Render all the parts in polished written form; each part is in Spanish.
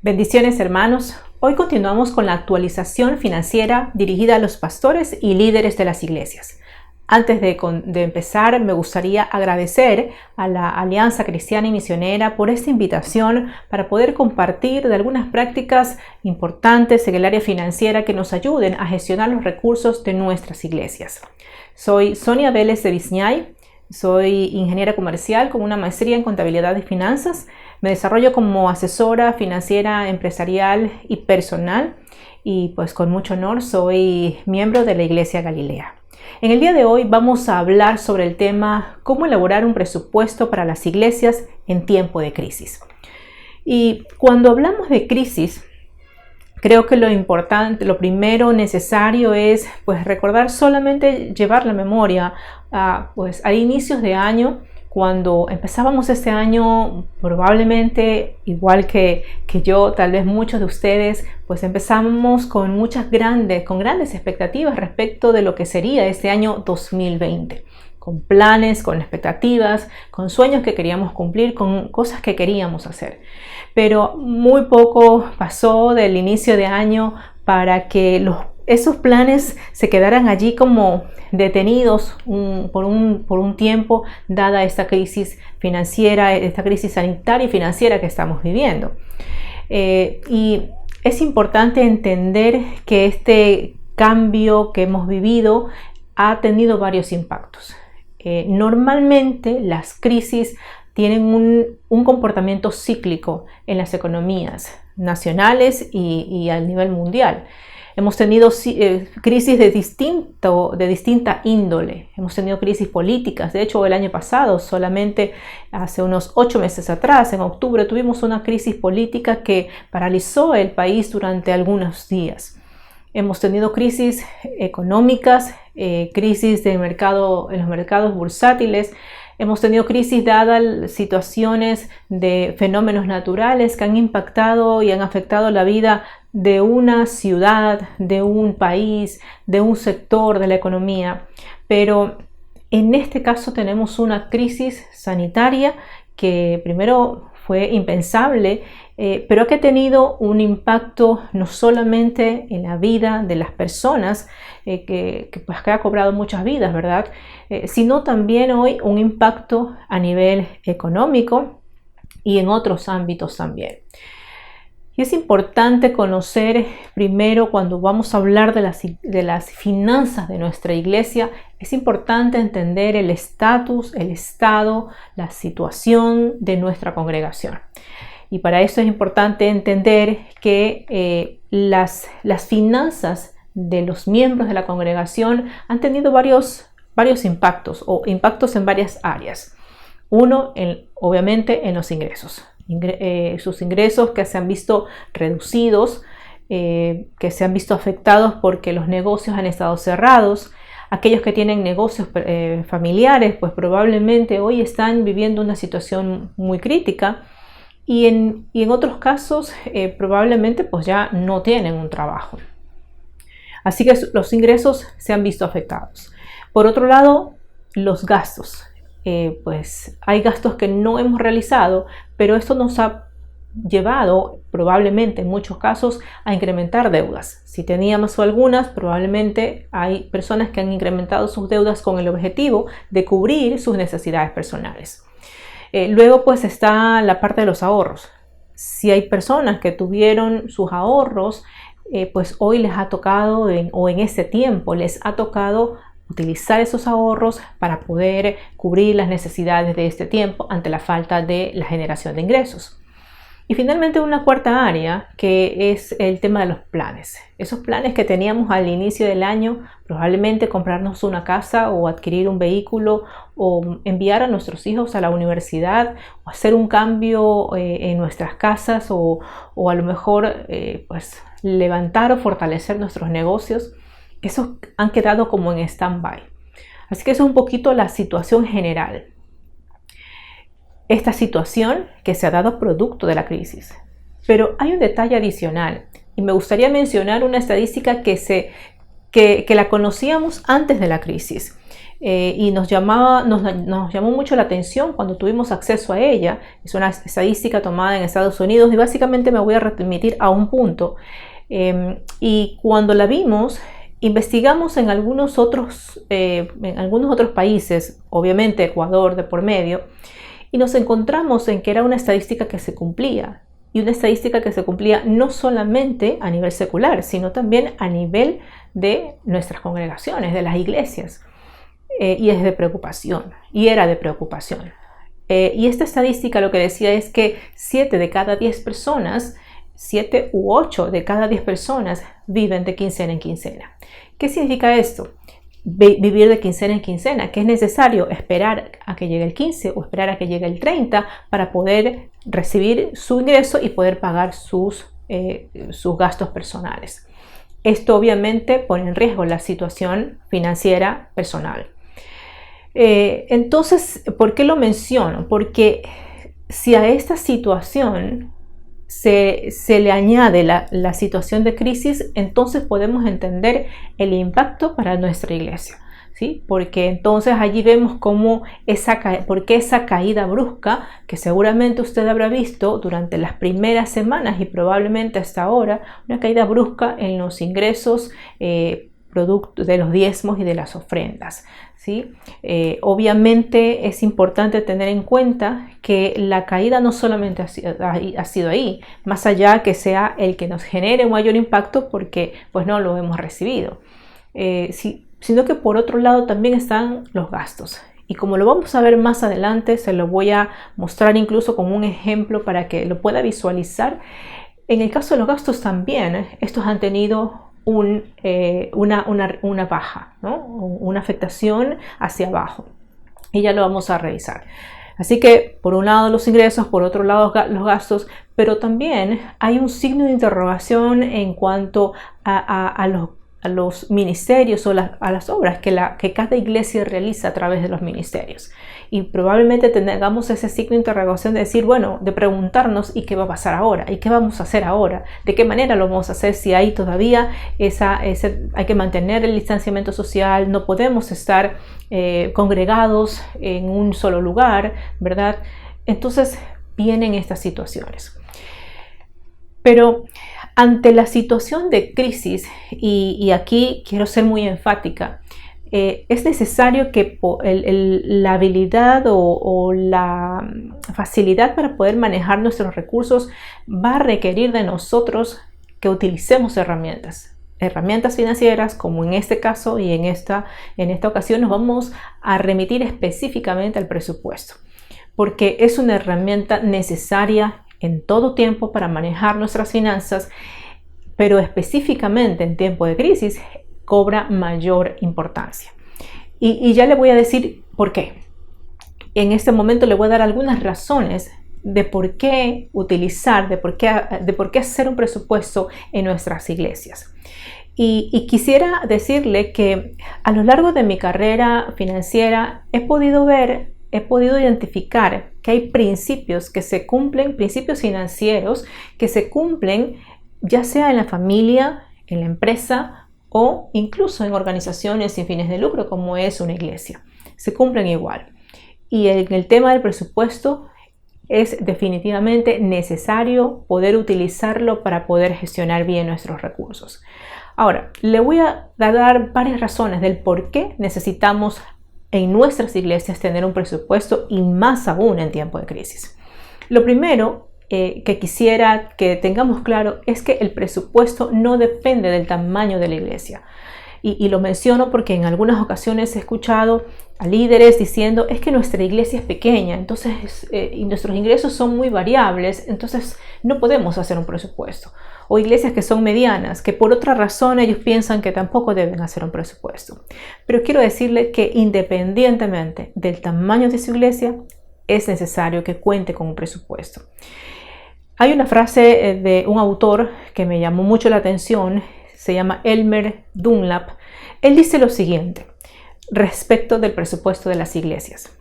Bendiciones, hermanos. Hoy continuamos con la actualización financiera dirigida a los pastores y líderes de las iglesias. Antes de empezar, me gustaría agradecer a la Alianza Cristiana y Misionera por esta invitación para poder compartir de algunas prácticas importantes en el área financiera que nos ayuden a gestionar los recursos de nuestras iglesias. Soy Sonia Vélez de Viñay, soy ingeniera comercial con una maestría en contabilidad y finanzas. Me desarrollo como asesora financiera, empresarial y personal y pues con mucho honor soy miembro de la Iglesia Galilea. En el día de hoy vamos a hablar sobre el tema cómo elaborar un presupuesto para las iglesias en tiempo de crisis. Y cuando hablamos de crisis, creo que lo importante, lo primero necesario es recordar solamente llevar la memoria a inicios de año, cuando empezábamos este año, probablemente igual que yo, tal vez muchos de ustedes, pues empezamos con grandes expectativas respecto de lo que sería este año 2020. Con planes, con expectativas, con sueños que queríamos cumplir, con cosas que queríamos hacer. Pero muy poco pasó del inicio de año para que esos planes se quedaran allí como detenidos por un tiempo, dada esta crisis financiera, esta crisis sanitaria y financiera que estamos viviendo. Y es importante entender que este cambio que hemos vivido ha tenido varios impactos. Normalmente las crisis tienen un comportamiento cíclico en las economías nacionales y a nivel mundial. Hemos tenido crisis de distinta índole. Hemos tenido crisis políticas. De hecho, el año pasado, solamente hace unos 8 meses atrás, en octubre, tuvimos una crisis política que paralizó el país durante algunos días. Hemos tenido crisis económicas, crisis en los mercados bursátiles. Hemos tenido crisis dadas situaciones de fenómenos naturales que han impactado y han afectado la vida de una ciudad, de un país, de un sector de la economía. Pero en este caso tenemos una crisis sanitaria que primero fue impensable, pero que ha tenido un impacto no solamente en la vida de las personas, que ha cobrado muchas vidas, ¿verdad? Sino también hoy un impacto a nivel económico y en otros ámbitos también. Y es importante conocer primero, cuando vamos a hablar de las finanzas de nuestra iglesia, es importante entender el estatus, el estado, la situación de nuestra congregación. Y para eso es importante entender que las finanzas de los miembros de la congregación han tenido varios impactos o impactos en varias áreas. Uno, obviamente, en los ingresos. Sus ingresos que se han visto reducidos, que se han visto afectados porque los negocios han estado cerrados. Aquellos que tienen negocios familiares, pues probablemente hoy están viviendo una situación muy crítica, y en otros casos probablemente pues ya no tienen un trabajo. Así que los ingresos se han visto afectados. Por otro lado, los gastos. Pues hay gastos que no hemos realizado, pero esto nos ha llevado probablemente en muchos casos a incrementar deudas. Si teníamos algunas, probablemente hay personas que han incrementado sus deudas con el objetivo de cubrir sus necesidades personales. Luego pues está la parte de los ahorros. Si hay personas que tuvieron sus ahorros, pues hoy les ha tocado o en ese tiempo les ha tocado utilizar esos ahorros para poder cubrir las necesidades de este tiempo ante la falta de la generación de ingresos. Y finalmente una cuarta área, que es el tema de los planes. Esos planes que teníamos al inicio del año, probablemente comprarnos una casa o adquirir un vehículo o enviar a nuestros hijos a la universidad o hacer un cambio en nuestras casas o a lo mejor pues levantar o fortalecer nuestros negocios. Esos han quedado como en stand-by. Así que eso es un poquito la situación general. Esta situación que se ha dado producto de la crisis. Pero hay un detalle adicional y me gustaría mencionar una estadística que la conocíamos antes de la crisis y nos llamó mucho la atención cuando tuvimos acceso a ella. Es una estadística tomada en Estados Unidos y básicamente me voy a remitir a un punto. Y cuando la vimos, investigamos en algunos otros países, obviamente Ecuador de por medio, y nos encontramos en que era una estadística que se cumplía, y una estadística que se cumplía no solamente a nivel secular, sino también a nivel de nuestras congregaciones, de las iglesias, y es de preocupación, y era de preocupación. Y esta estadística lo que decía es que 7 de cada 10 personas, 7 u 8 de cada 10 personas viven de quincena en quincena. ¿Qué significa esto? Vivir de quincena en quincena, que es necesario esperar a que llegue el 15 o esperar a que llegue el 30 para poder recibir su ingreso y poder pagar sus gastos personales. Esto obviamente pone en riesgo la situación financiera personal. Entonces, ¿por qué lo menciono? Porque si a esta situación se le añade la situación de crisis, entonces podemos entender el impacto para nuestra iglesia, ¿sí? Porque entonces allí vemos por qué esa caída brusca, que seguramente usted habrá visto durante las primeras semanas y probablemente hasta ahora, una caída brusca en los ingresos producto de los diezmos y de las ofrendas, ¿sí? Obviamente es importante tener en cuenta que la caída no solamente ha sido ahí, más allá que sea el que nos genere un mayor impacto porque pues no lo hemos recibido, sino que por otro lado también están los gastos. Y como lo vamos a ver más adelante, se lo voy a mostrar incluso como un ejemplo para que lo pueda visualizar. En el caso de los gastos también, estos han tenido una baja, ¿no? Una afectación hacia abajo, y ya lo vamos a revisar. Así que por un lado los ingresos, por otro lado los gastos, pero también hay un signo de interrogación en cuanto a los ministerios o a las obras que cada iglesia realiza a través de los ministerios. Y probablemente tengamos ese signo de interrogación de decir, bueno, de preguntarnos ¿y qué va a pasar ahora? ¿Y qué vamos a hacer ahora? ¿De qué manera lo vamos a hacer si hay todavía hay que mantener el distanciamiento social? No podemos estar congregados en un solo lugar, ¿verdad? Entonces vienen estas situaciones. Pero ante la situación de crisis, y aquí quiero ser muy enfática, es necesario que la habilidad o la facilidad para poder manejar nuestros recursos va a requerir de nosotros que utilicemos herramientas financieras, como en este caso y en esta ocasión nos vamos a remitir específicamente al presupuesto, porque es una herramienta necesaria en todo tiempo para manejar nuestras finanzas, pero específicamente en tiempo de crisis cobra mayor importancia. Y ya le voy a decir por qué. En este momento le voy a dar algunas razones de por qué utilizar, de por qué hacer un presupuesto en nuestras iglesias. Y quisiera decirle que a lo largo de mi carrera financiera he podido identificar que hay principios que se cumplen, principios financieros que se cumplen ya sea en la familia, en la empresa o incluso en organizaciones sin fines de lucro como es una iglesia. Se cumplen igual. Y en el tema del presupuesto es definitivamente necesario poder utilizarlo para poder gestionar bien nuestros recursos. Ahora, le voy a dar varias razones del por qué necesitamos en nuestras iglesias tener un presupuesto y más aún en tiempo de crisis. Lo primero que quisiera que tengamos claro es que el presupuesto no depende del tamaño de la iglesia. Y lo menciono porque en algunas ocasiones he escuchado a líderes diciendo es que nuestra iglesia es pequeña, entonces y nuestros ingresos son muy variables, entonces no podemos hacer un presupuesto. O iglesias que son medianas, que por otra razón ellos piensan que tampoco deben hacer un presupuesto. Pero quiero decirle que independientemente del tamaño de su iglesia, es necesario que cuente con un presupuesto. Hay una frase de un autor que me llamó mucho la atención, se llama Elmer Dunlap. Él dice lo siguiente respecto del presupuesto de las iglesias.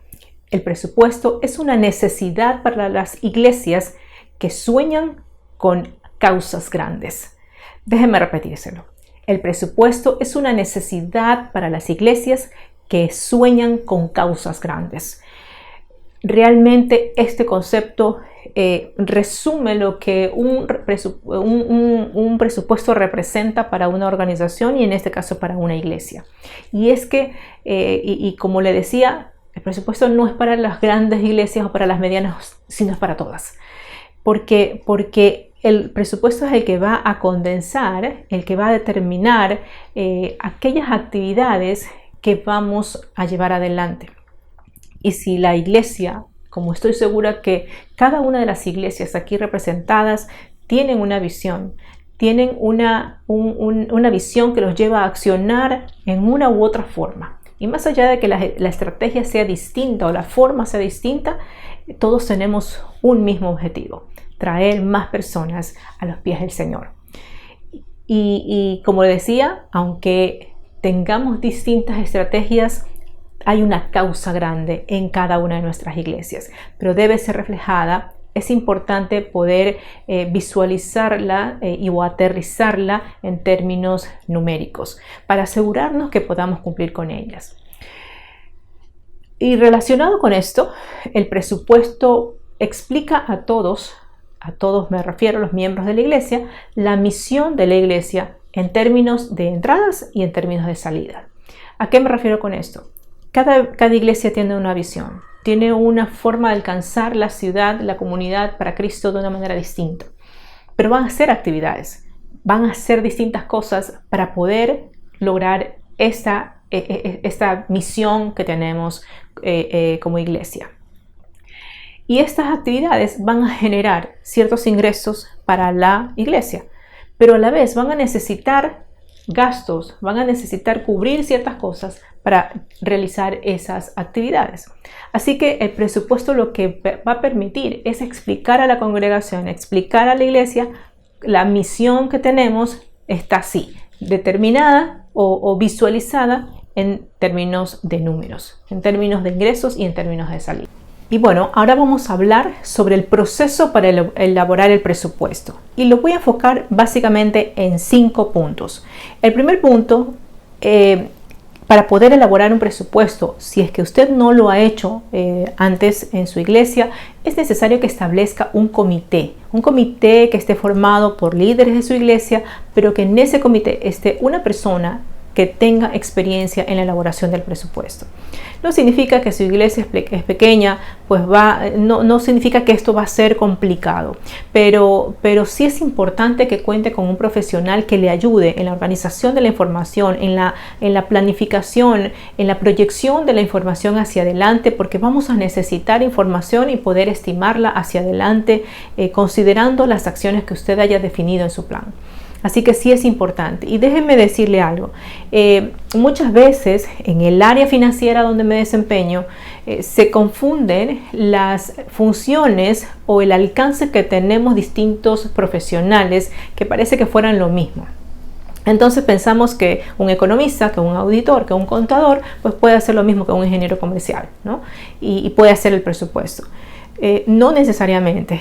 El presupuesto es una necesidad para las iglesias que sueñan con causas grandes. Déjeme repetírselo. El presupuesto es una necesidad para las iglesias que sueñan con causas grandes. Realmente este concepto resume lo que un presupuesto representa para una organización y en este caso para una iglesia. Y es que, y como le decía, el presupuesto no es para las grandes iglesias o para las medianas, sino es para todas. Porque el presupuesto es el que va a condensar, el que va a determinar aquellas actividades que vamos a llevar adelante. Y si la iglesia, como estoy segura que cada una de las iglesias aquí representadas tienen una visión, tienen una visión que los lleva a accionar en una u otra forma. Y más allá de que la estrategia sea distinta o la forma sea distinta, todos tenemos un mismo objetivo: traer más personas a los pies del Señor. Y como decía, aunque tengamos distintas estrategias, hay una causa grande en cada una de nuestras iglesias, pero debe ser reflejada. Es importante poder visualizarla o aterrizarla en términos numéricos para asegurarnos que podamos cumplir con ellas. Y relacionado con esto, el presupuesto explica a todos me refiero a los miembros de la iglesia, la misión de la iglesia en términos de entradas y en términos de salida. ¿A qué me refiero con esto? Cada iglesia tiene una visión, tiene una forma de alcanzar la ciudad, la comunidad para Cristo de una manera distinta. Pero van a hacer actividades, van a hacer distintas cosas para poder lograr esta misión que tenemos como iglesia. Y estas actividades van a generar ciertos ingresos para la iglesia, pero a la vez van a necesitar gastos, van a necesitar cubrir ciertas cosas para realizar esas actividades. Así que el presupuesto lo que va a permitir es explicar a la congregación, explicar a la iglesia la misión que tenemos está así, determinada o visualizada en términos de números, en términos de ingresos y en términos de salida. Y bueno, ahora vamos a hablar sobre el proceso para elaborar el presupuesto. Y lo voy a enfocar básicamente en 5 puntos. El primer punto, para poder elaborar un presupuesto, si es que usted no lo ha hecho antes en su iglesia, es necesario que establezca un comité que esté formado por líderes de su iglesia, pero que en ese comité esté una persona que tenga experiencia en la elaboración del presupuesto. No significa que su iglesia es pequeña, pues no significa que esto va a ser complicado, pero sí es importante que cuente con un profesional que le ayude en la organización de la información, en la planificación, en la proyección de la información hacia adelante, porque vamos a necesitar información y poder estimarla hacia adelante, considerando las acciones que usted haya definido en su plan. Así que sí es importante. Y déjenme decirle algo. Muchas veces en el área financiera donde me desempeño se confunden las funciones o el alcance que tenemos distintos profesionales que parece que fueran lo mismo. Entonces pensamos que un economista, que un auditor, que un contador, pues puede hacer lo mismo que un ingeniero comercial, ¿no? Y puede hacer el presupuesto. No necesariamente,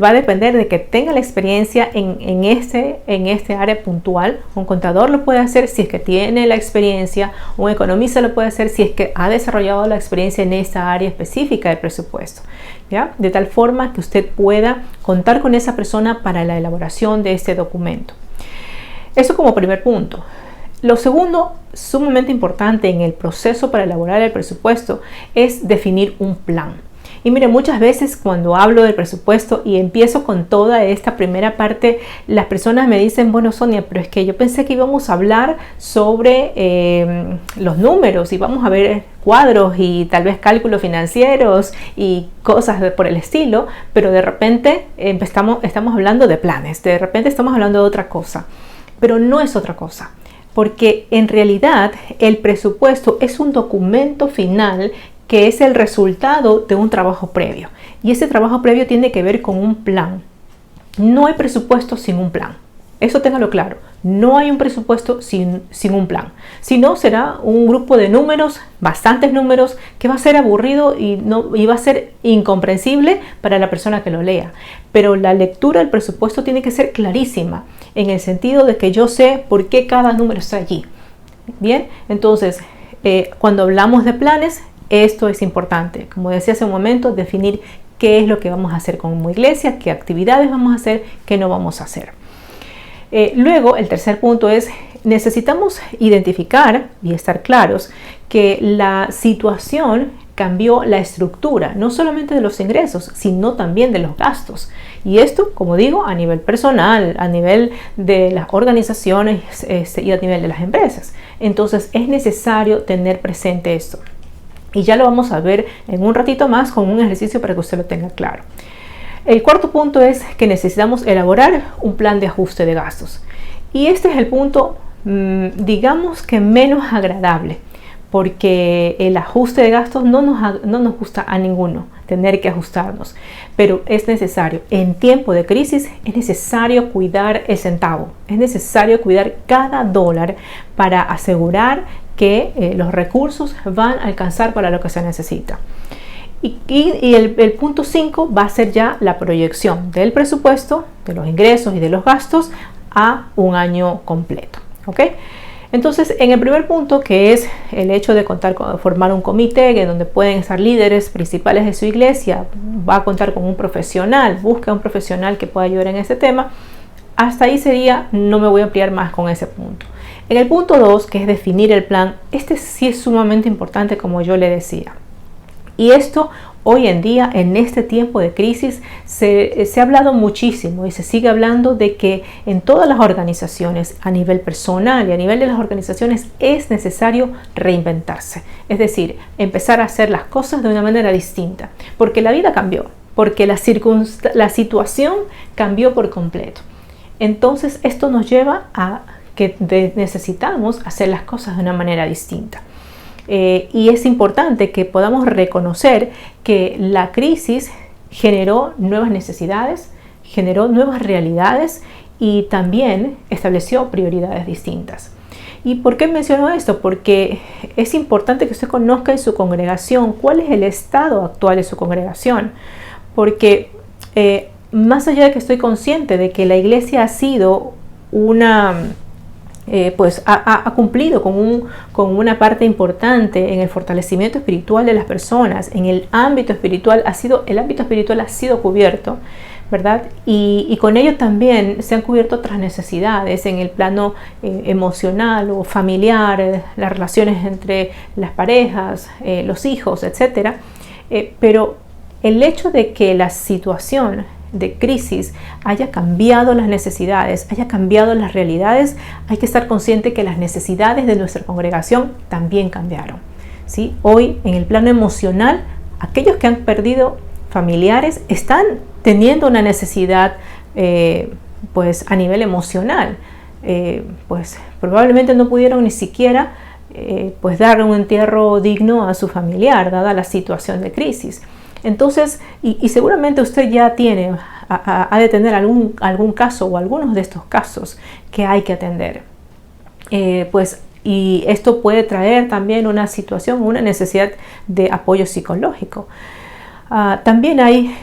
va a depender de que tenga la experiencia en este área puntual. Un contador lo puede hacer si es que tiene la experiencia, un economista lo puede hacer si es que ha desarrollado la experiencia en esta área específica del presupuesto, ¿ya? De tal forma que usted pueda contar con esa persona para la elaboración de este documento. Eso como primer punto. Lo segundo, sumamente importante en el proceso para elaborar el presupuesto, es definir un plan. Y mire, muchas veces cuando hablo del presupuesto y empiezo con toda esta primera parte, las personas me dicen, bueno, Sonia, pero es que yo pensé que íbamos a hablar sobre los números, íbamos a ver cuadros y tal vez cálculos financieros y cosas por el estilo, pero de repente estamos hablando de planes, de repente estamos hablando de otra cosa, pero no es otra cosa. Porque en realidad el presupuesto es un documento final que es el resultado de un trabajo previo. Y ese trabajo previo tiene que ver con un plan. No hay presupuesto sin un plan. Eso téngalo claro. No hay un presupuesto sin un plan. Si no, será un grupo de números, bastantes números, que va a ser aburrido y va a ser incomprensible para la persona que lo lea. Pero la lectura del presupuesto tiene que ser clarísima, en el sentido de que yo sé por qué cada número está allí. Bien, entonces, cuando hablamos de planes, esto es importante. Como decía hace un momento, definir qué es lo que vamos a hacer como iglesia, qué actividades vamos a hacer, qué no vamos a hacer. Luego, el tercer punto es, necesitamos identificar y estar claros que la situación cambió la estructura, no solamente de los ingresos, sino también de los gastos. Y esto, como digo, a nivel personal, a nivel de las organizaciones y a nivel de las empresas. Entonces, es necesario tener presente esto. Y ya lo vamos a ver en un ratito más con un ejercicio para que usted lo tenga claro. El cuarto punto es que necesitamos elaborar un plan de ajuste de gastos. Y este es el punto, digamos que menos agradable, porque el ajuste de gastos no nos gusta a ninguno. tener que ajustarnos. Pero es necesario, en tiempo de crisis, es necesario cuidar el centavo, es necesario cuidar cada dólar para asegurar que los recursos van a alcanzar para lo que se necesita. Y el punto 5 va a ser ya la proyección del presupuesto, de los ingresos y de los gastos a un año completo. ¿Ok? Entonces, en el primer punto, que es el hecho de formar un comité en donde pueden estar líderes principales de su iglesia, va a contar con un profesional, busca un profesional que pueda ayudar en ese tema. Hasta ahí sería, no me voy a ampliar más con ese punto. En el punto 2, que es definir el plan, este sí es sumamente importante, como yo le decía. Y esto hoy en día, en este tiempo de crisis, se ha hablado muchísimo y se sigue hablando de que en todas las organizaciones, a nivel personal y a nivel de las organizaciones, es necesario reinventarse. Es decir, empezar a hacer las cosas de una manera distinta, porque la vida cambió, porque la situación cambió por completo. Entonces, esto nos lleva a que necesitamos hacer las cosas de una manera distinta. Y es importante que podamos reconocer que la crisis generó nuevas necesidades, generó nuevas realidades y también estableció prioridades distintas. ¿Y por qué menciono esto? Porque es importante que usted conozca en su congregación cuál es el estado actual de su congregación. Porque más allá de que estoy consciente de que la iglesia ha sido ha cumplido con una parte importante en el fortalecimiento espiritual de las personas, en el ámbito espiritual ha sido cubierto, ¿verdad? Y con ello también se han cubierto otras necesidades en el plano emocional o familiar, las relaciones entre las parejas, los hijos, etc. Pero el hecho de que la situación de crisis haya cambiado las necesidades, haya cambiado las realidades, hay que estar consciente que las necesidades de nuestra congregación también cambiaron, ¿sí? Hoy, en el plano emocional, aquellos que han perdido familiares están teniendo una necesidad a nivel emocional. Probablemente no pudieron ni siquiera dar un entierro digno a su familiar, dada la situación de crisis. Entonces, y seguramente usted ya ha de tener algún caso o algunos de estos casos que hay que atender. Y esto puede traer también una necesidad de apoyo psicológico. También hay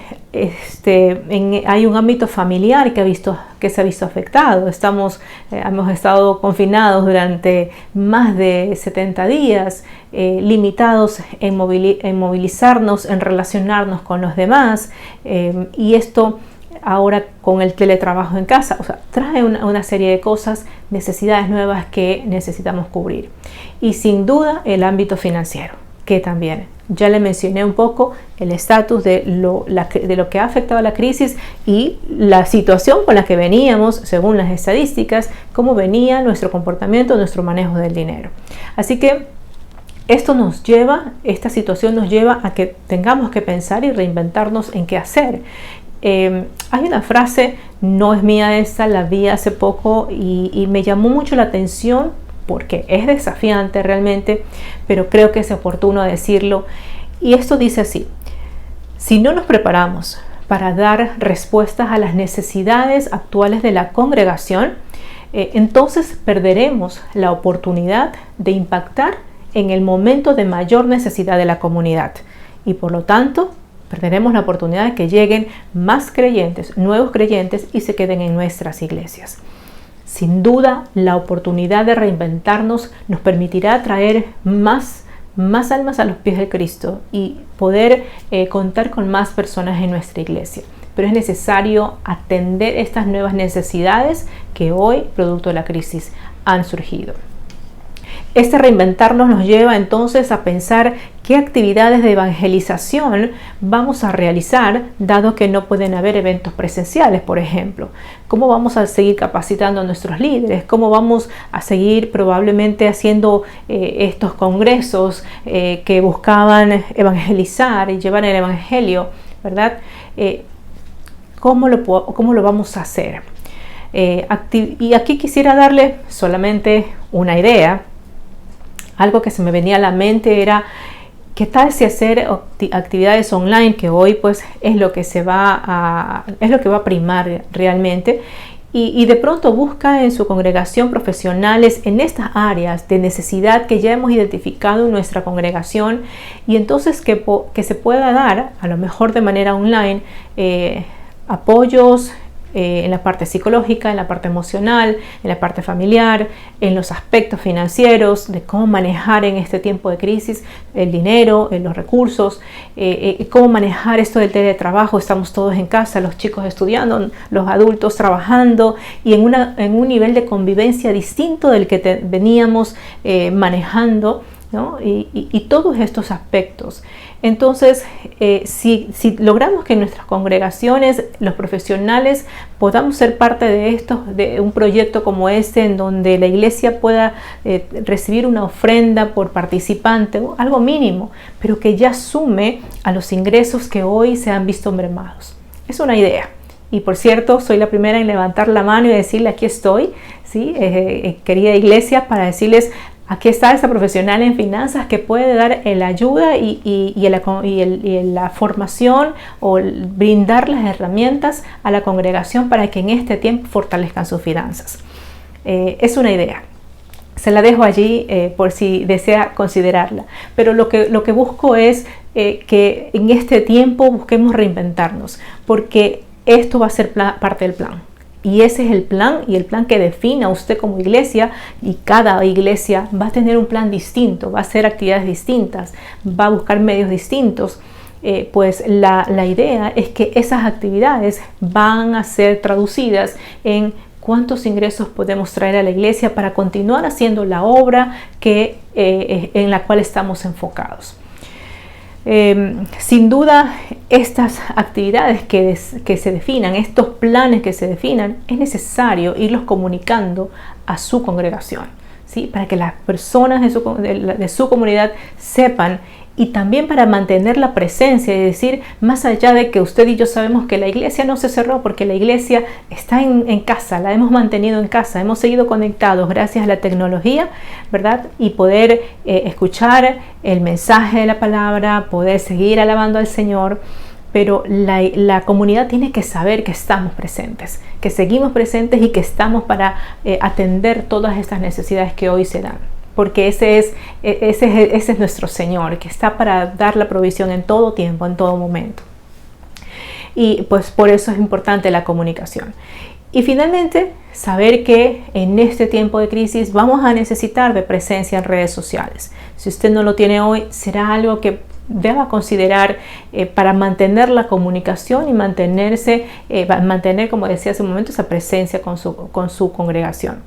un ámbito familiar que se ha visto afectado. Hemos estado confinados durante más de 70 días, limitados en movilizarnos, en relacionarnos con los demás, y esto ahora con el teletrabajo en casa, trae una serie de cosas, necesidades nuevas que necesitamos cubrir. Y sin duda el ámbito financiero, que también ya le mencioné un poco el estatus de lo que ha afectado a la crisis y la situación con la que veníamos, según las estadísticas, cómo venía nuestro comportamiento, nuestro manejo del dinero. Así que esta situación nos lleva a que tengamos que pensar y reinventarnos en qué hacer. Hay una frase, no es mía esta, la vi hace poco y me llamó mucho la atención porque es desafiante realmente, pero creo que es oportuno decirlo. Y esto dice así: si no nos preparamos para dar respuestas a las necesidades actuales de la congregación, entonces perderemos la oportunidad de impactar en el momento de mayor necesidad de la comunidad. Y por lo tanto, perderemos la oportunidad de que lleguen más creyentes, nuevos creyentes, y se queden en nuestras iglesias. Sin duda, la oportunidad de reinventarnos nos permitirá traer más almas a los pies de Cristo y poder contar con más personas en nuestra iglesia. Pero es necesario atender estas nuevas necesidades que hoy, producto de la crisis, han surgido. Este reinventarnos nos lleva entonces a pensar qué actividades de evangelización vamos a realizar, dado que no pueden haber eventos presenciales, por ejemplo. ¿Cómo vamos a seguir capacitando a nuestros líderes? ¿Cómo vamos a seguir probablemente haciendo estos congresos que buscaban evangelizar y llevar el evangelio, ¿verdad? ¿Cómo lo vamos a hacer? Y aquí quisiera darle solamente una idea. Algo que se me venía a la mente era ¿Qué tal si hacer actividades online, que hoy pues es lo que va a primar realmente? Y de pronto busca en su congregación profesionales en estas áreas de necesidad que ya hemos identificado en nuestra congregación, y entonces que se pueda dar, a lo mejor de manera online, apoyos en la parte psicológica, en la parte emocional, en la parte familiar, en los aspectos financieros, de cómo manejar en este tiempo de crisis el dinero, los recursos, cómo manejar esto del teletrabajo. Estamos todos en casa, los chicos estudiando, los adultos trabajando, y en un nivel de convivencia distinto del que veníamos manejando, ¿no? Y todos estos aspectos. Entonces, si logramos que en nuestras congregaciones los profesionales podamos ser parte de un proyecto como este, en donde la iglesia pueda recibir una ofrenda por participante, algo mínimo, pero que ya sume a los ingresos que hoy se han visto mermados. Es una idea. Y por cierto, soy la primera en levantar la mano y decirle: aquí estoy, ¿sí? Querida iglesia, para decirles: aquí está esta profesional en finanzas que puede dar la ayuda y la formación, o brindar las herramientas a la congregación para que en este tiempo fortalezcan sus finanzas. Es una idea. Se la dejo allí por si desea considerarla. Pero lo que busco es que en este tiempo busquemos reinventarnos, porque esto va a ser parte del plan. Y ese es el plan, y el plan que defina usted como iglesia, y cada iglesia va a tener un plan distinto, va a hacer actividades distintas, va a buscar medios distintos. Pues la idea es que esas actividades van a ser traducidas en cuántos ingresos podemos traer a la iglesia para continuar haciendo la obra en la cual estamos enfocados. Sin duda, estas actividades que se definan, estos planes que se definan, es necesario irlos comunicando a su congregación, ¿sí? Para que las personas de su comunidad sepan, y también para mantener la presencia, y decir, más allá de que usted y yo sabemos que la iglesia no se cerró, porque la iglesia está en casa, la hemos mantenido en casa, hemos seguido conectados gracias a la tecnología, ¿verdad? Y poder escuchar el mensaje de la palabra, poder seguir alabando al Señor. Pero la comunidad tiene que saber que estamos presentes, que seguimos presentes, y que estamos para atender todas estas necesidades que hoy se dan. Porque ese es nuestro Señor, que está para dar la provisión en todo tiempo, en todo momento. Y pues por eso es importante la comunicación. Y finalmente, saber que en este tiempo de crisis vamos a necesitar de presencia en redes sociales. Si usted no lo tiene hoy, será algo que deba considerar para mantener la comunicación y mantener, como decía hace un momento, esa presencia con su congregación.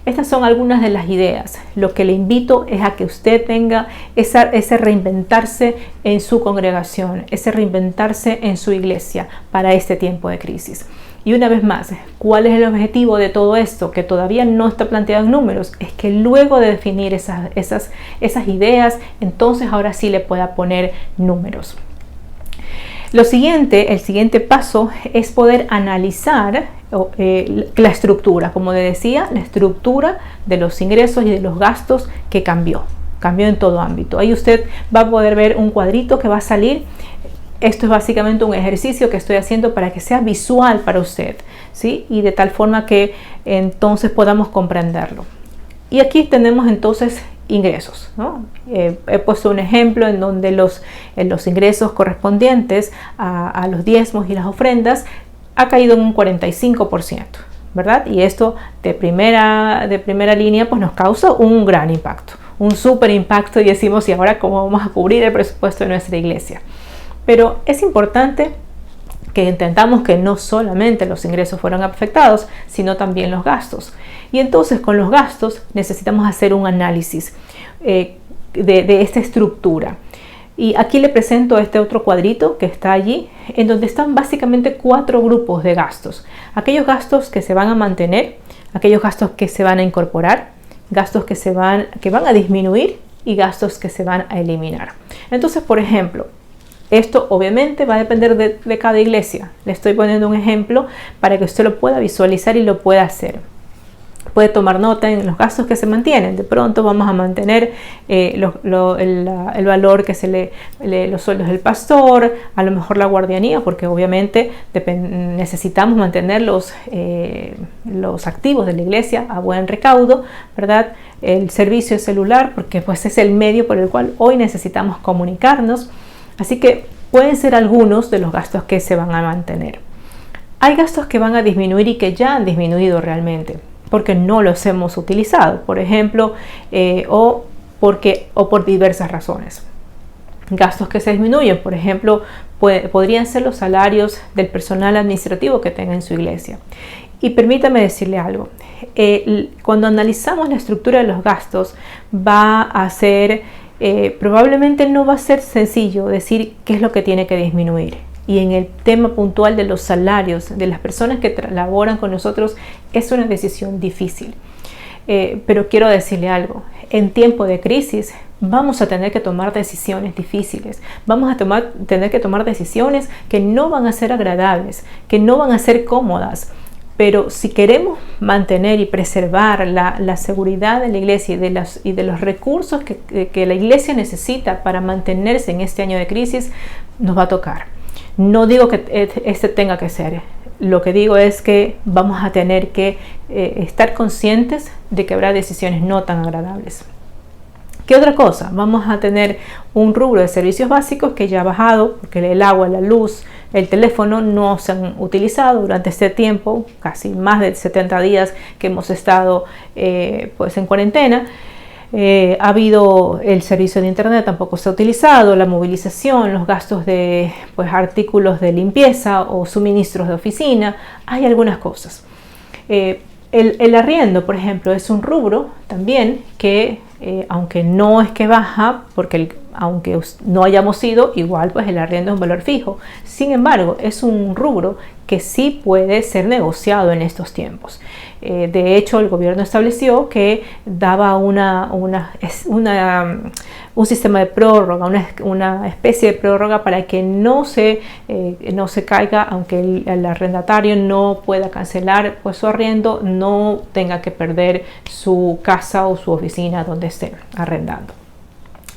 Estas son algunas de las ideas. Lo que le invito es a que usted tenga ese reinventarse en su congregación, ese reinventarse en su iglesia para este tiempo de crisis. Y una vez más, ¿cuál es el objetivo de todo esto? Que todavía no está planteado en números. Es que luego de definir esas ideas, entonces ahora sí le pueda poner números. El siguiente paso es poder analizar la estructura, como le decía, la estructura de los ingresos y de los gastos que cambió en todo ámbito. Ahí usted va a poder ver un cuadrito que va a salir. Esto es básicamente un ejercicio que estoy haciendo para que sea visual para usted, ¿sí? Y de tal forma que entonces podamos comprenderlo. Y aquí tenemos entonces ingresos, ¿no? He puesto un ejemplo en donde los ingresos correspondientes a los diezmos y las ofrendas ha caído en un 45%, ¿verdad? Y esto de primera línea pues nos causa un gran impacto, un súper impacto, y decimos: ¿y ahora cómo vamos a cubrir el presupuesto de nuestra iglesia? Pero es importante que entendamos que no solamente los ingresos fueron afectados, sino también los gastos. Y entonces con los gastos necesitamos hacer un análisis de esta estructura. Y aquí le presento este otro cuadrito que está allí, en donde están básicamente 4 grupos de gastos. Aquellos gastos que se van a mantener, aquellos gastos que se van a incorporar, gastos que van a disminuir, y gastos que se van a eliminar. Entonces, por ejemplo, esto obviamente va a depender de cada iglesia. Le estoy poniendo un ejemplo para que usted lo pueda visualizar y lo pueda hacer. puede tomar nota en los gastos que se mantienen. De pronto vamos a mantener el valor que los sueldos del pastor, a lo mejor la guardianía, porque obviamente necesitamos mantener los activos de la iglesia a buen recaudo, ¿verdad? El servicio celular, porque pues es el medio por el cual hoy necesitamos comunicarnos. Así que pueden ser algunos de los gastos que se van a mantener. Hay gastos que van a disminuir y que ya han disminuido realmente, porque no los hemos utilizado, por ejemplo, o por diversas razones. Gastos que se disminuyen, por ejemplo, podrían ser los salarios del personal administrativo que tenga en su iglesia. Y permítame decirle algo, cuando analizamos la estructura de los gastos, probablemente no va a ser sencillo decir qué es lo que tiene que disminuir. Y en el tema puntual de los salarios de las personas que laboran con nosotros, es una decisión difícil. Pero quiero decirle algo, en tiempo de crisis vamos a tener que tomar decisiones difíciles, vamos a tener que tomar decisiones que no van a ser agradables, que no van a ser cómodas. Pero si queremos mantener y preservar la seguridad de la iglesia y de los recursos que la iglesia necesita para mantenerse en este año de crisis, nos va a tocar. No digo que este tenga que ser. Lo que digo es que vamos a tener que estar conscientes de que habrá decisiones no tan agradables. ¿Qué otra cosa? Vamos a tener un rubro de servicios básicos que ya ha bajado, porque el agua, la luz, el teléfono no se han utilizado durante este tiempo, casi más de 70 días que hemos estado en cuarentena. Ha habido el servicio de internet, tampoco se ha utilizado, la movilización, los gastos de artículos de limpieza o suministros de oficina. Hay algunas cosas. El arriendo, por ejemplo, es un rubro también que aunque no es que baja, porque aunque no hayamos ido, igual pues el arriendo es un valor fijo. Sin embargo, es un rubro que sí puede ser negociado en estos tiempos. De hecho, el gobierno estableció que daba un sistema de prórroga, una especie de prórroga para que no se caiga, aunque el arrendatario no pueda cancelar su arriendo, no tenga que perder su casa o su oficina donde esté arrendando.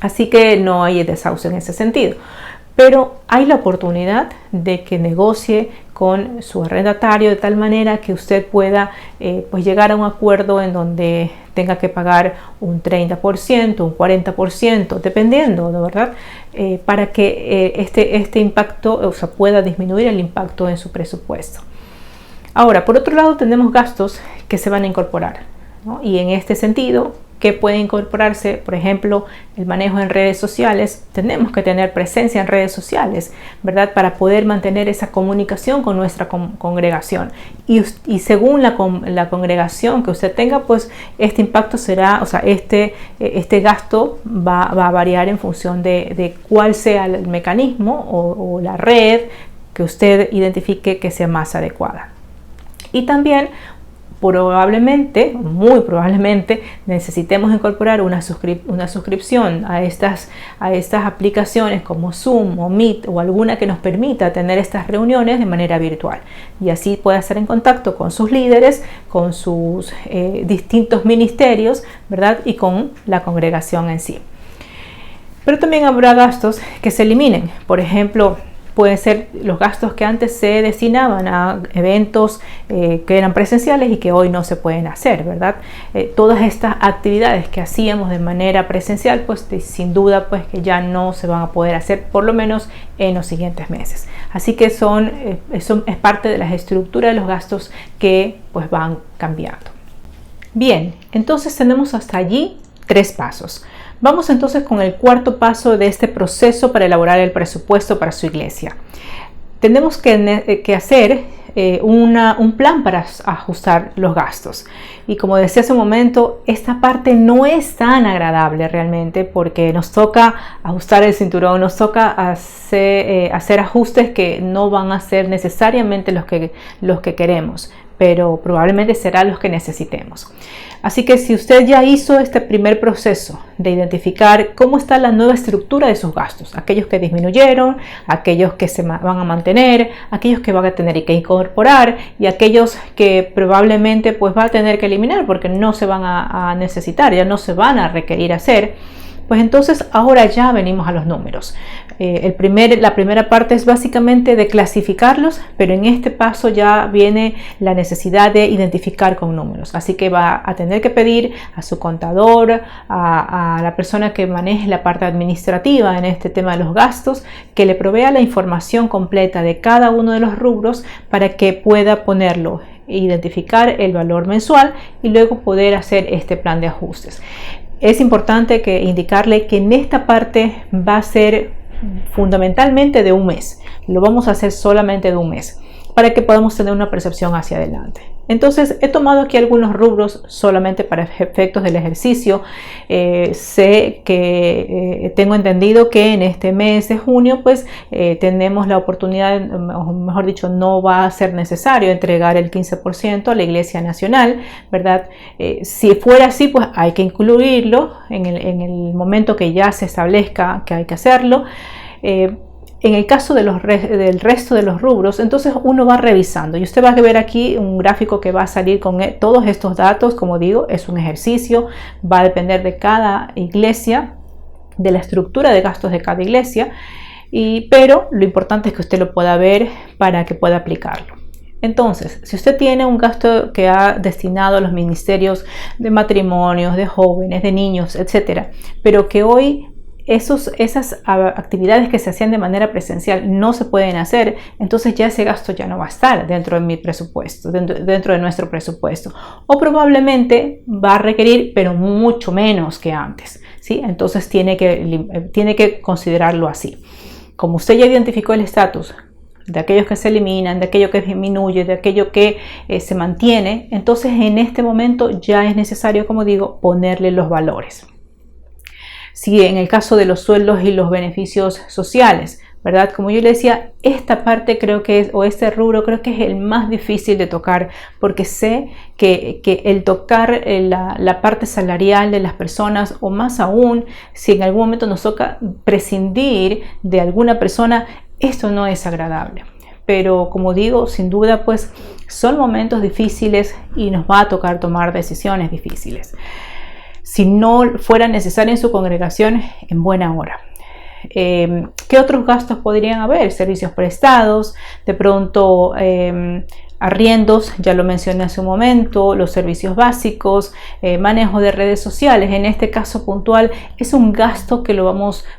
Así que no hay desahucio en ese sentido. Pero hay la oportunidad de que negocie con su arrendatario de tal manera que usted pueda llegar a un acuerdo en donde tenga que pagar un 30%, un 40%, dependiendo, ¿no? ¿Verdad? Para que este impacto, pueda disminuir el impacto en su presupuesto. Ahora, por otro lado, tenemos gastos que se van a incorporar, ¿no? Y en este sentido, que puede incorporarse, por ejemplo, el manejo en redes sociales. Tenemos que tener presencia en redes sociales, ¿verdad? Para poder mantener esa comunicación con nuestra congregación. Y según la congregación que usted tenga, pues este impacto será, este gasto va a variar en función de cuál sea el mecanismo o la red que usted identifique que sea más adecuada. Y también muy probablemente necesitemos incorporar una suscripción a estas aplicaciones como Zoom o Meet o alguna que nos permita tener estas reuniones de manera virtual y así pueda estar en contacto con sus líderes, con sus distintos ministerios, ¿verdad? Y con la congregación en sí. Pero también habrá gastos que se eliminen. Por ejemplo, pueden ser los gastos que antes se destinaban a eventos que eran presenciales y que hoy no se pueden hacer, ¿verdad? Todas estas actividades que hacíamos de manera presencial, pues sin duda pues que ya no se van a poder hacer, por lo menos en los siguientes meses. Así que eso es parte de las estructuras de los gastos que pues van cambiando. Bien, entonces tenemos hasta allí 3 pasos. Vamos entonces con el cuarto paso de este proceso para elaborar el presupuesto para su iglesia. Tenemos que hacer un plan para ajustar los gastos. Y como decía hace un momento, esta parte no es tan agradable realmente porque nos toca ajustar el cinturón, nos toca hacer ajustes que no van a ser necesariamente los que queremos. pero probablemente será los que necesitemos. Así que si usted ya hizo este primer proceso de identificar cómo está la nueva estructura de sus gastos, aquellos que disminuyeron, aquellos que se van a mantener, aquellos que van a tener que incorporar y aquellos que probablemente pues va a tener que eliminar porque no se van a necesitar, ya no se van a requerir hacer, pues entonces ahora ya venimos a los números. La primera parte es básicamente de clasificarlos, pero en este paso ya viene la necesidad de identificar con números. Así que va a tener que pedir a su contador, a la persona que maneje la parte administrativa en este tema de los gastos, que le provea la información completa de cada uno de los rubros para que pueda ponerlo, identificar el valor mensual y luego poder hacer este plan de ajustes. Es importante indicarle que en esta parte va a ser fundamentalmente de un mes. Lo vamos a hacer solamente de un mes para que podamos tener una percepción hacia adelante. Entonces he tomado aquí algunos rubros solamente para efectos del ejercicio. Sé que tengo entendido que en este mes de junio pues tenemos la oportunidad, o mejor dicho, no va a ser necesario entregar el 15% a la Iglesia Nacional, ¿verdad? Si fuera así, pues hay que incluirlo en el momento que ya se establezca que hay que hacerlo. En el caso del resto de los rubros, entonces uno va revisando y usted va a ver aquí un gráfico que va a salir con todos estos datos. Como digo, es un ejercicio, va a depender de cada iglesia, de la estructura de gastos de cada iglesia, pero lo importante es que usted lo pueda ver para que pueda aplicarlo. Entonces, si usted tiene un gasto que ha destinado a los ministerios de matrimonios, de jóvenes, de niños, etcétera, pero que hoy esas actividades que se hacían de manera presencial no se pueden hacer, entonces ya ese gasto ya no va a estar dentro de mi presupuesto, dentro de nuestro presupuesto, o probablemente va a requerir, pero mucho menos que antes, ¿sí? Entonces tiene que considerarlo así. Como usted ya identificó el estatus de aquellos que se eliminan, de aquello que disminuye, de aquello que se mantiene, entonces en este momento ya es necesario, como digo, ponerle los valores. Si en el caso de los sueldos y los beneficios sociales, ¿verdad? Como yo le decía, esta parte creo que es, o este rubro creo que es el más difícil de tocar, porque sé que el tocar la parte salarial de las personas, o más aún, si en algún momento nos toca prescindir de alguna persona, esto no es agradable. Pero como digo, sin duda, pues son momentos difíciles y nos va a tocar tomar decisiones difíciles. Si no fuera necesario en su congregación, en buena hora. ¿Qué otros gastos podrían haber? Servicios prestados, de pronto arriendos, ya lo mencioné hace un momento, los servicios básicos, manejo de redes sociales. En este caso puntual es un gasto que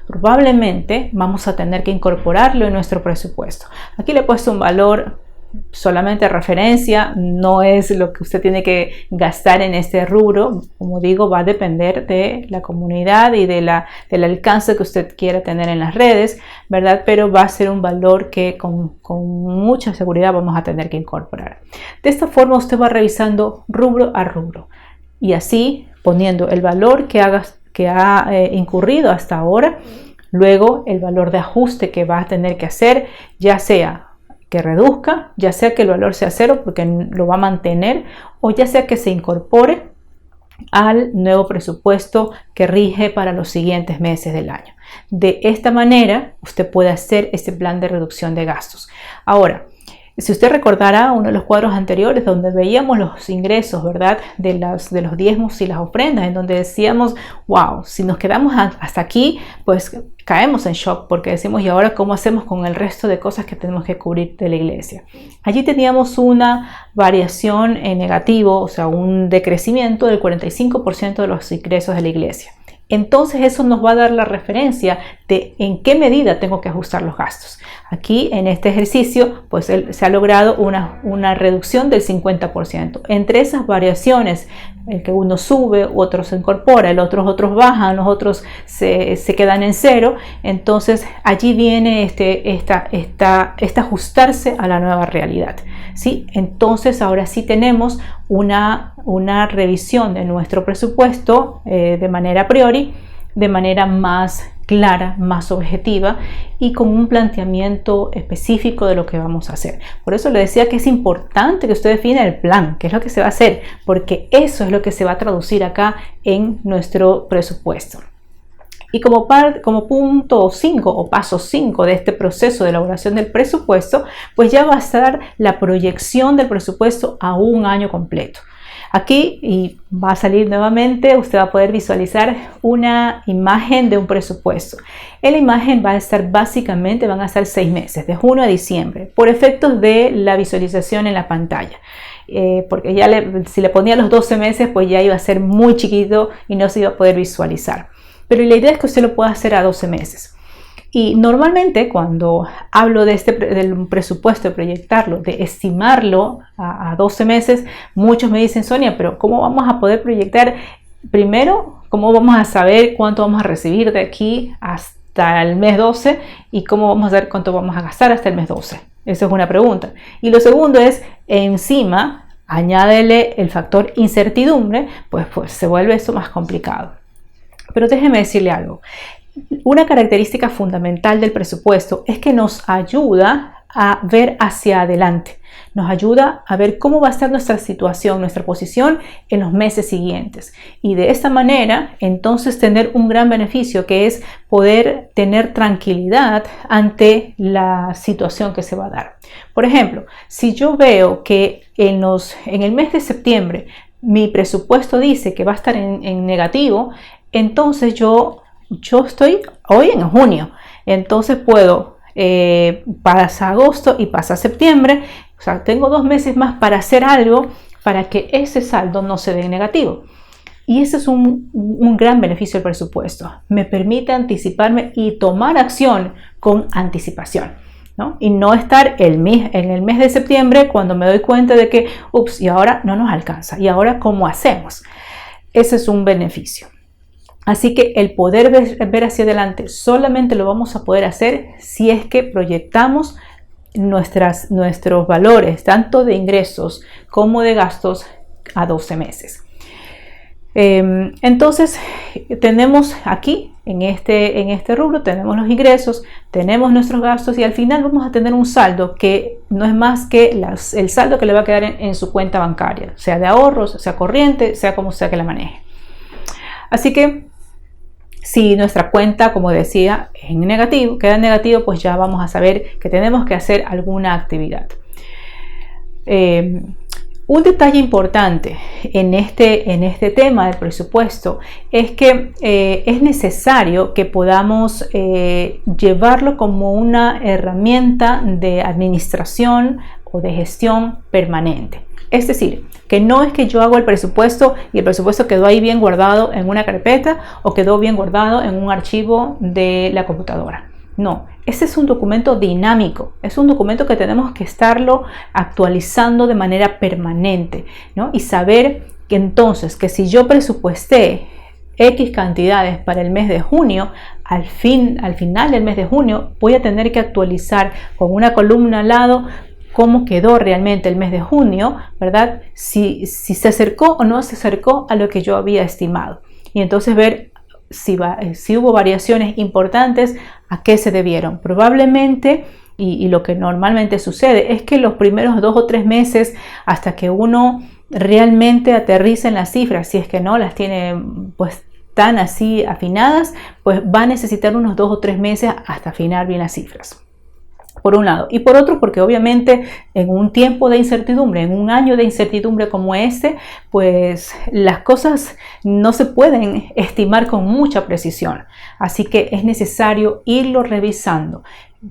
probablemente vamos a tener que incorporarlo en nuestro presupuesto. Aquí le he puesto un valor solamente referencia, no es lo que usted tiene que gastar en este rubro. Como digo, va a depender de la comunidad y del alcance que usted quiera tener en las redes, ¿verdad? Pero va a ser un valor que con mucha seguridad vamos a tener que incorporar. De esta forma usted va revisando rubro a rubro y así poniendo el valor que ha incurrido hasta ahora, luego el valor de ajuste que va a tener que hacer, ya sea que reduzca, ya sea que el valor sea cero porque lo va a mantener, o ya sea que se incorpore al nuevo presupuesto que rige para los siguientes meses del año. De esta manera usted puede hacer este plan de reducción de gastos. Ahora, si usted recordará uno de los cuadros anteriores donde veíamos los ingresos, ¿verdad? De los diezmos y las ofrendas, en donde decíamos, wow, si nos quedamos hasta aquí, pues caemos en shock porque decimos, ¿y ahora cómo hacemos con el resto de cosas que tenemos que cubrir de la iglesia? Allí teníamos una variación en negativo, o sea, un decrecimiento del 45% de los ingresos de la iglesia. Entonces eso nos va a dar la referencia de en qué medida tengo que ajustar los gastos. Aquí en este ejercicio pues se ha logrado una reducción del 50%. Entre esas variaciones, el que uno sube, otro se incorpora, otros bajan, los otros se quedan en cero. Entonces allí viene este ajustarse a la nueva realidad, ¿sí? Entonces ahora sí tenemos una revisión de nuestro presupuesto de manera a priori, de manera más clara, más objetiva y con un planteamiento específico de lo que vamos a hacer. Por eso le decía que es importante que usted defina el plan, qué es lo que se va a hacer, porque eso es lo que se va a traducir acá en nuestro presupuesto. Y como punto 5 o paso 5 de este proceso de elaboración del presupuesto, pues ya va a estar la proyección del presupuesto a un año completo. Aquí, y va a salir nuevamente, usted va a poder visualizar una imagen de un presupuesto. En la imagen va a estar básicamente, van a estar 6 meses, de junio a diciembre, por efectos de la visualización en la pantalla. Porque ya si le ponía los 12 meses, pues ya iba a ser muy chiquito y no se iba a poder visualizar. Pero la idea es que usted lo pueda hacer a 12 meses. Y normalmente cuando hablo del presupuesto, de proyectarlo, de estimarlo a 12 meses, muchos me dicen, Sonia, pero ¿cómo vamos a poder proyectar? Primero, ¿cómo vamos a saber cuánto vamos a recibir de aquí hasta el mes 12? ¿Y cómo vamos a saber cuánto vamos a gastar hasta el mes 12? Esa es una pregunta. Y lo segundo es, encima, añádele el factor incertidumbre, pues se vuelve eso más complicado. Pero déjeme decirle algo. Una característica fundamental del presupuesto es que nos ayuda a ver hacia adelante. Nos ayuda a ver cómo va a ser nuestra situación, nuestra posición en los meses siguientes. Y de esta manera, entonces, tener un gran beneficio que es poder tener tranquilidad ante la situación que se va a dar. Por ejemplo, si yo veo que en el mes de septiembre mi presupuesto dice que va a estar en negativo, entonces yo estoy hoy en junio, entonces puedo pasa agosto y pasa septiembre, o sea, tengo 2 meses más para hacer algo para que ese saldo no se dé en negativo. Y ese es un gran beneficio del presupuesto. Me permite anticiparme y tomar acción con anticipación, ¿no? Y no estar en el mes de septiembre cuando me doy cuenta de que, ups, y ahora no nos alcanza. ¿Y ahora cómo hacemos? Ese es un beneficio. Así que el poder ver hacia adelante solamente lo vamos a poder hacer si es que proyectamos nuestros valores, tanto de ingresos como de gastos, a 12 meses. Entonces, tenemos aquí, en este rubro, tenemos los ingresos, tenemos nuestros gastos y al final vamos a tener un saldo que no es más que el saldo que le va a quedar en su cuenta bancaria, sea de ahorros, sea corriente, sea como sea que la maneje. Así que, si nuestra cuenta, como decía, queda en negativo, pues ya vamos a saber que tenemos que hacer alguna actividad. Un detalle importante en este tema del presupuesto es que es necesario que podamos llevarlo como una herramienta de administración o de gestión permanente. Es decir, que no es que yo hago el presupuesto y el presupuesto quedó ahí bien guardado en una carpeta o quedó bien guardado en un archivo de la computadora. No, ese es un documento dinámico, es un documento que tenemos que estarlo actualizando de manera permanente, ¿no? Y saber que entonces, que si yo presupuesté X cantidades para el mes de junio, al final del mes de junio voy a tener que actualizar con una columna al lado cómo quedó realmente el mes de junio, ¿verdad? Si se acercó o no se acercó a lo que yo había estimado. Y entonces ver si hubo variaciones importantes, a qué se debieron. Probablemente, y lo que normalmente sucede, es que los primeros 2 o 3 meses, hasta que uno realmente aterriza en las cifras, si es que no las tiene pues tan así afinadas, pues va a necesitar unos 2 o 3 meses hasta afinar bien las cifras. Por un lado, y por otro porque obviamente en un tiempo de incertidumbre, en un año de incertidumbre como este, pues las cosas no se pueden estimar con mucha precisión. Así que es necesario irlo revisando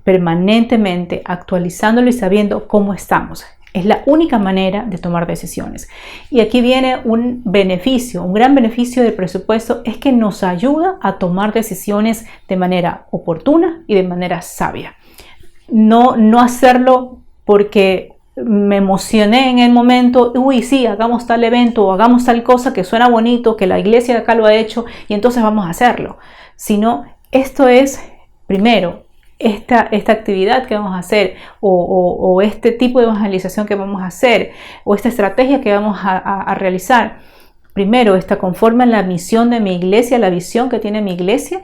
permanentemente, actualizándolo y sabiendo cómo estamos. Es la única manera de tomar decisiones. Y aquí viene un beneficio, un gran beneficio del presupuesto, es que nos ayuda a tomar decisiones de manera oportuna y de manera sabia. No hacerlo porque me emocioné en el momento, uy, sí, hagamos tal evento o hagamos tal cosa que suena bonito, que la iglesia de acá lo ha hecho y entonces vamos a hacerlo. Sino, esto es, primero, esta actividad que vamos a hacer o este tipo de evangelización que vamos a hacer o esta estrategia que vamos a realizar, primero, está conforme a la misión de mi iglesia, la visión que tiene mi iglesia.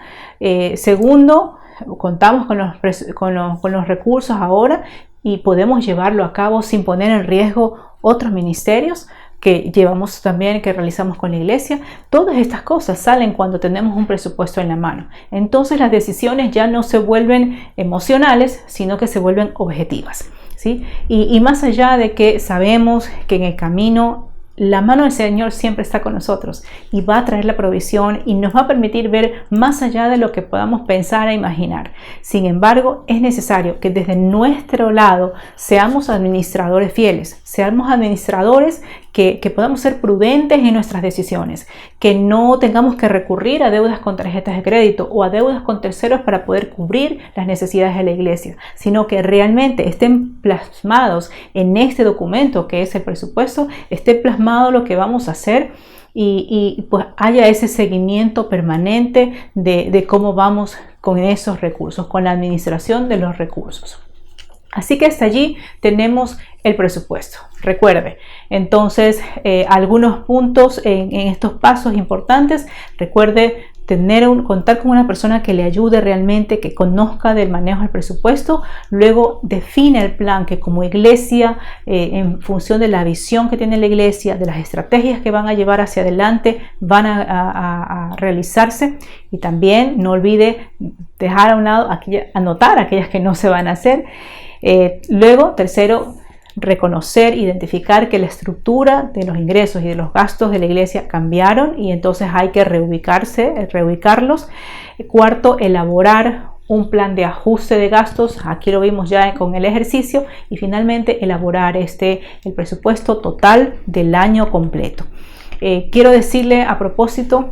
Segundo, contamos con los recursos ahora y podemos llevarlo a cabo sin poner en riesgo otros ministerios que llevamos también, que realizamos con la iglesia. Todas estas cosas salen cuando tenemos un presupuesto en la mano. Entonces las decisiones ya no se vuelven emocionales, sino que se vuelven objetivas, ¿sí? Y más allá de que sabemos que en el camino la mano del Señor siempre está con nosotros y va a traer la provisión y nos va a permitir ver más allá de lo que podamos pensar e imaginar. Sin embargo, es necesario que desde nuestro lado seamos administradores fieles, seamos administradores que podamos ser prudentes en nuestras decisiones, que no tengamos que recurrir a deudas con tarjetas de crédito o a deudas con terceros para poder cubrir las necesidades de la iglesia, sino que realmente estén plasmados en este documento que es el presupuesto, esté plasmado lo que vamos a hacer y pues haya ese seguimiento permanente de cómo vamos con esos recursos, con la administración de los recursos. Así que hasta allí tenemos el presupuesto. Recuerde, entonces, algunos puntos en estos pasos importantes. Recuerde contar con una persona que le ayude realmente, que conozca del manejo del presupuesto. Luego define el plan que como iglesia, en función de la visión que tiene la iglesia, de las estrategias que van a llevar hacia adelante, van a realizarse. Y también no olvide dejar a un lado, anotar aquellas que no se van a hacer. Luego, tercero, reconocer, identificar que la estructura de los ingresos y de los gastos de la iglesia cambiaron y entonces hay que reubicarlos. Cuarto, elaborar un plan de ajuste de gastos. Aquí lo vimos ya con el ejercicio. Y finalmente, elaborar el presupuesto total del año completo. Quiero decirle a propósito,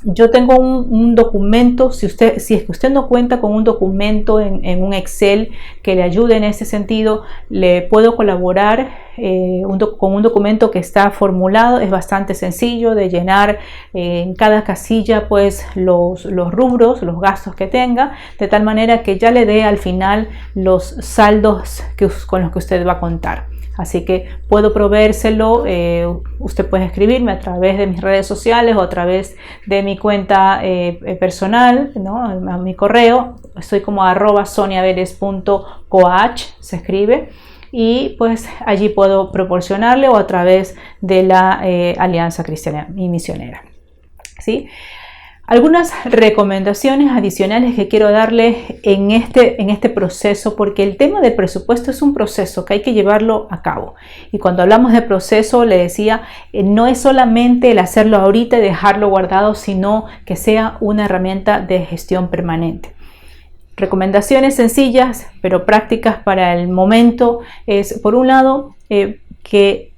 yo tengo un documento. Si es que usted no cuenta con un documento en un Excel que le ayude en ese sentido, le puedo colaborar con un documento que está formulado. Es bastante sencillo de llenar en cada casilla pues los rubros, los gastos que tenga, de tal manera que ya le dé al final los saldos con los que usted va a contar. Así que puedo proveérselo. Usted puede escribirme a través de mis redes sociales o a través de mi cuenta personal, ¿no? A mi correo. Estoy como @soniaveles.coach, se escribe. Y pues allí puedo proporcionarle, o a través de la Alianza Cristiana y Misionera, ¿sí? Algunas recomendaciones adicionales que quiero darle en este proceso, porque el tema del presupuesto es un proceso que hay que llevarlo a cabo. Y cuando hablamos de proceso, le decía, no es solamente el hacerlo ahorita y dejarlo guardado, sino que sea una herramienta de gestión permanente. Recomendaciones sencillas, pero prácticas para el momento, es, por un lado, que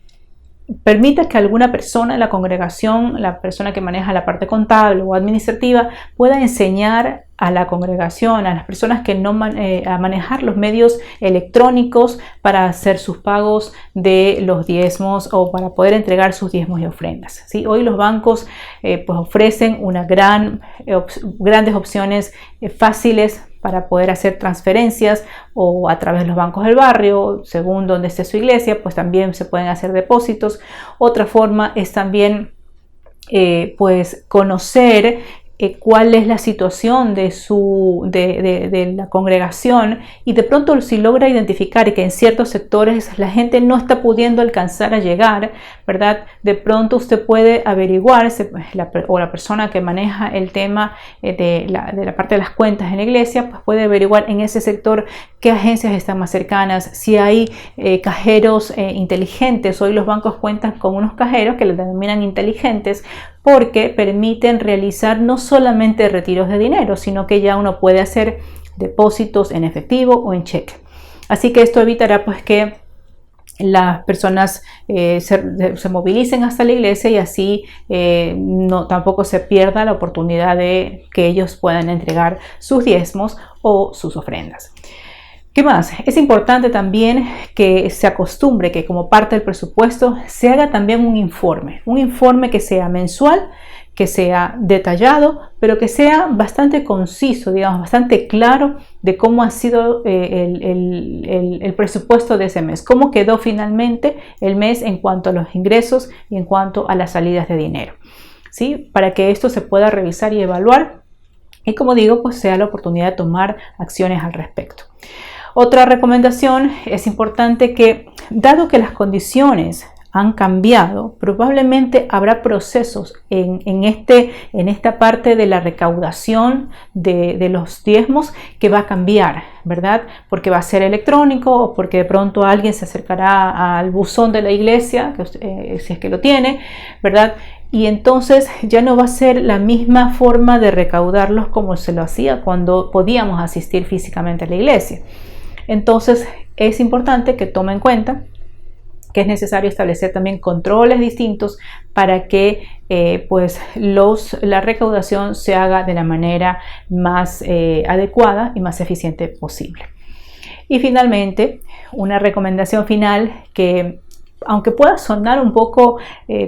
permita que alguna persona en la congregación, la persona que maneja la parte contable o administrativa, pueda enseñar a la congregación, a las personas que no a manejar los medios electrónicos para hacer sus pagos de los diezmos o para poder entregar sus diezmos y ofrendas, ¿sí? Hoy los bancos pues ofrecen grandes opciones fáciles para poder hacer transferencias, o a través de los bancos del barrio, según donde esté su iglesia, pues también se pueden hacer depósitos. Otra forma es también pues conocer cuál es la situación de la congregación, y de pronto si logra identificar que en ciertos sectores la gente no está pudiendo alcanzar a llegar, ¿verdad? De pronto usted puede averiguar, o la persona que maneja el tema de la parte de las cuentas en la iglesia, pues puede averiguar en ese sector qué agencias están más cercanas, si hay cajeros inteligentes. Hoy los bancos cuentan con unos cajeros que los denominan inteligentes, porque permiten realizar no solamente retiros de dinero, sino que ya uno puede hacer depósitos en efectivo o en cheque. Así que esto evitará pues que las personas se movilicen hasta la iglesia, y así tampoco se pierda la oportunidad de que ellos puedan entregar sus diezmos o sus ofrendas. ¿Qué más? Es importante también que se acostumbre que como parte del presupuesto se haga también un informe que sea mensual, que sea detallado, pero que sea bastante conciso, digamos, bastante claro de cómo ha sido el presupuesto de ese mes, cómo quedó finalmente el mes en cuanto a los ingresos y en cuanto a las salidas de dinero, ¿sí? Para que esto se pueda revisar y evaluar y, como digo, pues sea la oportunidad de tomar acciones al respecto. Otra recomendación: es importante que, dado que las condiciones han cambiado, probablemente habrá procesos en esta parte de la recaudación de los diezmos que va a cambiar, ¿verdad? Porque va a ser electrónico, o porque de pronto alguien se acercará al buzón de la iglesia, si es que lo tiene, ¿verdad? Y entonces ya no va a ser la misma forma de recaudarlos como se lo hacía cuando podíamos asistir físicamente a la iglesia. Entonces es importante que tome en cuenta que es necesario establecer también controles distintos para que la recaudación se haga de la manera más adecuada y más eficiente posible. Y finalmente, una recomendación final que, aunque pueda sonar un poco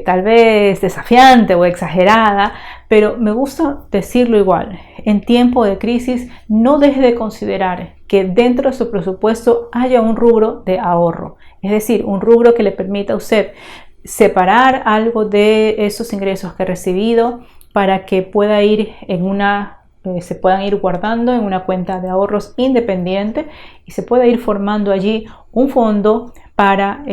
tal vez desafiante o exagerada, pero me gusta decirlo igual: en tiempo de crisis no deje de considerar que dentro de su presupuesto haya un rubro de ahorro, es decir, un rubro que le permita a usted separar algo de esos ingresos que ha recibido para que pueda ir se puedan ir guardando en una cuenta de ahorros independiente y se pueda ir formando allí un fondo para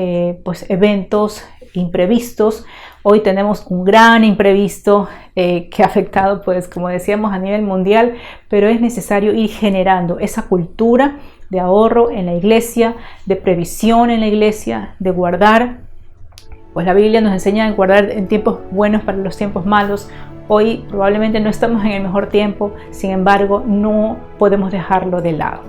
eventos imprevistos. Hoy tenemos un gran imprevisto que ha afectado, como decíamos, a nivel mundial, pero es necesario ir generando esa cultura de ahorro en la iglesia, de previsión en la iglesia, de guardar. Pues la Biblia nos enseña a guardar en tiempos buenos para los tiempos malos. Hoy probablemente no estamos en el mejor tiempo, sin embargo, no podemos dejarlo de lado.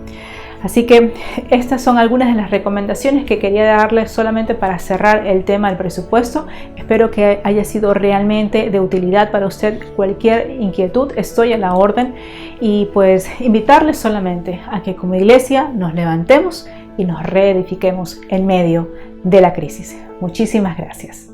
Así que estas son algunas de las recomendaciones que quería darles solamente para cerrar el tema del presupuesto. Espero que haya sido realmente de utilidad para usted. Cualquier inquietud, estoy a la orden, y pues invitarles solamente a que como iglesia nos levantemos y nos reedifiquemos en medio de la crisis. Muchísimas gracias.